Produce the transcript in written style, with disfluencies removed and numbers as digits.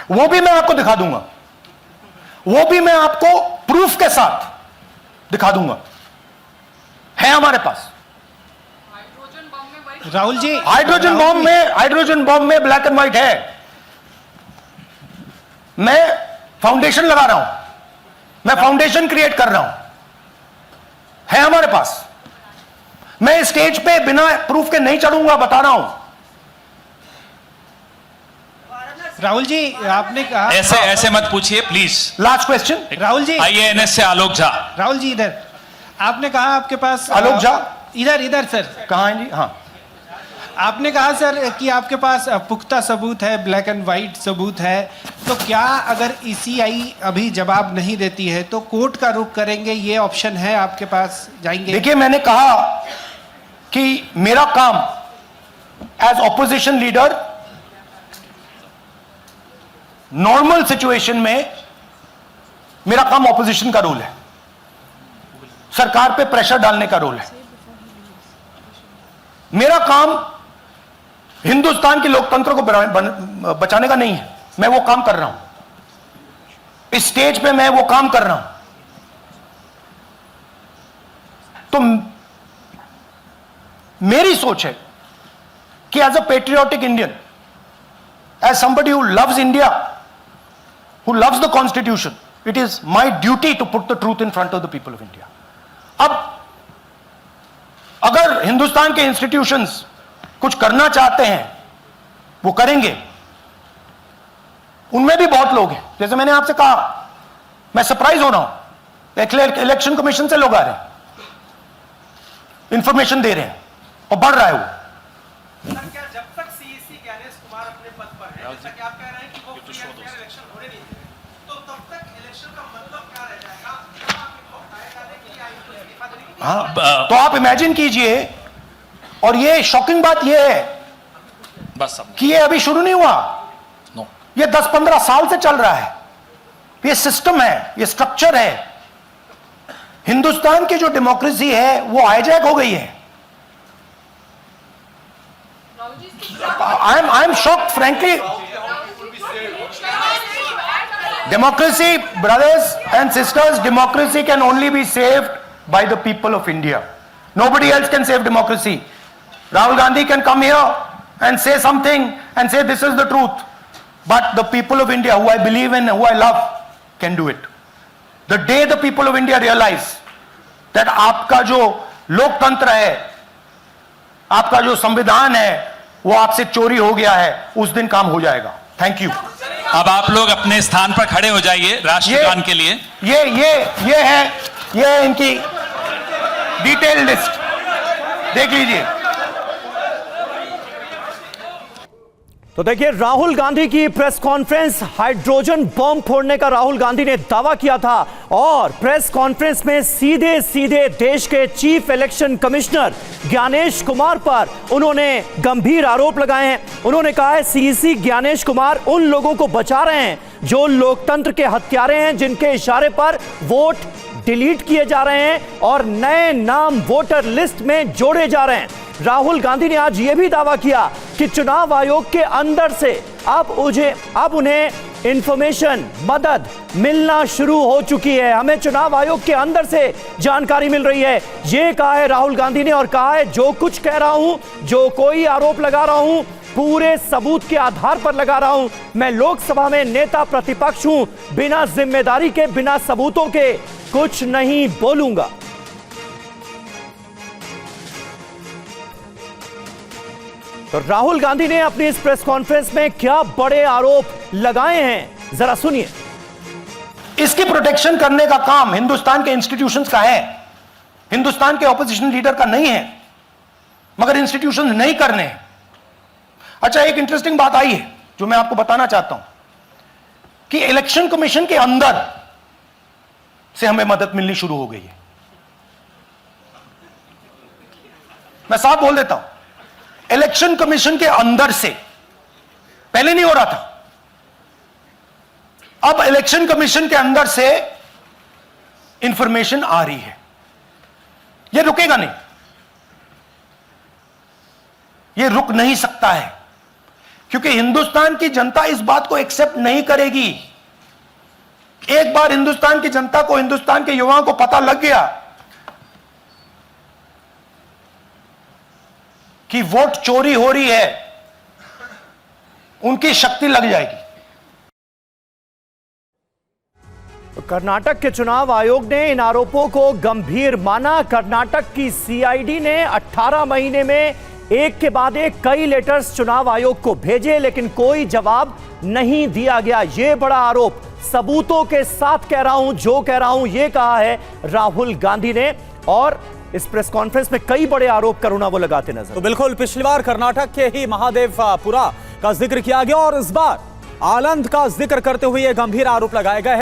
वो भी मैं आपको दिखा दूंगा, वो भी मैं आपको प्रूफ के साथ दिखा दूंगा, है हमारे पास। राहुल जी, हाइड्रोजन बॉम्ब में ब्लैक एंड व्हाइट है। मैं फाउंडेशन लगा रहा हूं, मैं फाउंडेशन क्रिएट कर रहा हूं, है हमारे पास। मैं स्टेज पे बिना प्रूफ के नहीं चढ़ूंगा, बता रहा हूं। राहुल जी, आपने कहा ऐसे मत पूछिए please. Last question Rahul ji, IANS से आलोक झा। राहुल जी इधर, आपने कहा आपके पास आलोक झा इधर सर, कहां है जी? हाँ, आपने कहा सर कि आपके पास पुख्ता सबूत है, ब्लैक एंड व्हाइट सबूत है, तो क्या अगर ईसीआई अभी जवाब नहीं देती है तो कोर्ट का रुख करेंगे, ये ऑप्शन है आपके पास, जाएंगे? देखिए, मैंने कहा कि मेरा काम as opposition leader normal situation में मेरा काम ऑपोजिशन का रोल है, सरकार पे प्रेशर डालने का रोल है। मेरा काम हिंदुस्तान के लोकतंत्र को बचाने का नहीं है। मैं वो काम कर रहा हूं, इस स्टेज पे मैं वो काम कर रहा हूं। तो मेरी सोच है कि as a patriotic Indian, as somebody who loves India, who loves the constitution, it is my duty to put the truth in front of the people of India. अब अगर हिंदुस्तान के इंस्टीट्यूशंस कुछ करना चाहते हैं, वो करेंगे। उनमें भी बहुत लोग हैं, जैसे मैंने आपसे कहा, मैं सरप्राइज हो रहा हूं, इलेक्शन कमीशन से लोग आ रहे हैं, इंफॉर्मेशन दे रहे हैं और बढ़ रहा है वो। सर, क्या जब तक सीईसी ज्ञानेश कुमार अपने पद पर है, जैसा कि आप कह रहे हैं कि वो फ्री एंड फेयर इलेक्शन होने नहीं देंगे, तो तब तक इलेक्शन का मतलब क्या रह जाएगा? आप इनको हटाए जाने के लिए आयोग को इस्तीफा देने के लिए? हाँ, तो आप इमेजिन कीजिए, और ये शॉकिंग बात ये है बस कि ये अभी शुरू नहीं हुआ, नो, ये 10-15 साल से चल रहा है। ये सिस्टम है, ये स्ट्रक्चर है। हिंदुस्तान की जो डेमोक्रेसी है वो हाईजैक हो गई है। I am shocked frankly. Democracy, brothers and sisters, democracy can only be saved by the people of India. Nobody else can save democracy. Rahul Gandhi can come here and say something and say this is the truth. But the people of India, who I believe in, who I love, can do it. The day the people of India realize that आपका जो लोकतंत्र है, आपका जो संविधान है, वो आपसे चोरी हो गया है, उस दिन काम हो जाएगा। Thank you. अब आप लोग अपने स्थान पर खड़े हो जाइए राष्ट्रगान के लिए। ये है इनकी डिटेल लिस्ट, देख लीजिए। तो देखिए, राहुल गांधी की प्रेस कॉन्फ्रेंस, हाइड्रोजन बम फोड़ने का राहुल गांधी ने दावा किया था, और प्रेस कॉन्फ्रेंस में सीधे सीधे देश के chief election commissioner Gyanesh Kumar पर उन्होंने गंभीर आरोप लगाए हैं। उन्होंने कहा है सीईसी ज्ञानेश कुमार उन लोगों को बचा रहे हैं जो लोकतंत्र के हत्यारे हैं, जिनके इशारे पर वोट डिलीट किए जा रहे हैं और नए नाम वोटर लिस्ट में जोड़े जा रहे हैं। राहुल गांधी ने आज यह भी दावा किया कि चुनाव आयोग के अंदर से अब उन्हें इंफॉर्मेशन, मदद मिलना शुरू हो चुकी है। हमें चुनाव आयोग के अंदर से जानकारी मिल रही है, यह कहा है राहुल गांधी ने, और कहा है जो कुछ कह रहा हूं, जो कोई आरोप लगा रहा हूं, पूरे सबूत के आधार पर लगा रहा हूं। मैं लोकसभा में नेता प्रतिपक्ष हूं, बिना जिम्मेदारी के, बिना सबूतों के कुछ नहीं बोलूंगा। तो राहुल गांधी ने अपनी इस प्रेस कॉन्फ्रेंस में क्या बड़े आरोप लगाए हैं, जरा सुनिए। इसकी प्रोटेक्शन करने का काम हिंदुस्तान के इंस्टीट्यूशंस का है, हिंदुस्तान के ऑपोजिशन लीडर का नहीं है, मगर इंस्टीट्यूशंस नहीं करने हैं। अच्छा, एक इंटरेस्टिंग बात आई है जो मैं आपको बताना चाहता हूं कि इलेक्शन कमीशन के अंदर से हमें मदद मिलनी शुरू हो गई है। मैं साफ बोल देता हूं, इलेक्शन कमीशन के अंदर से, पहले नहीं हो रहा था, अब इलेक्शन कमीशन के अंदर से इंफॉर्मेशन आ रही है। यह रुकेगा नहीं, यह रुक नहीं सकता है। क्योंकि हिंदुस्तान की जनता इस बात को एक्सेप्ट नहीं करेगी। एक बार हिंदुस्तान की जनता को, हिंदुस्तान के युवाओं को पता लग गया कि वोट चोरी हो रही है, उनकी शक्ति लग जाएगी। कर्नाटक के चुनाव आयोग ने इन आरोपों को गंभीर माना। कर्नाटक की सीआईडी ने 18 महीने में एक के बाद एक कई लेटर्स चुनाव आयोग को भेजे, लेकिन कोई जवाब नहीं दिया गया। यह बड़ा आरोप, सबूतों के साथ कह रहा हूं, जो कह रहा हूं, यह कहा है राहुल गांधी ने। और इस प्रेस कॉन्फ्रेंस में कई बड़े आरोप करुणा वो लगाते नजर। तो बिल्कुल पिछली बार कर्नाटक के ही महादेवपुरा का जिक्र किया गया और इस बार आलंद का जिक्र करते हुए यह गंभीर आरोप लगाए गए हैं।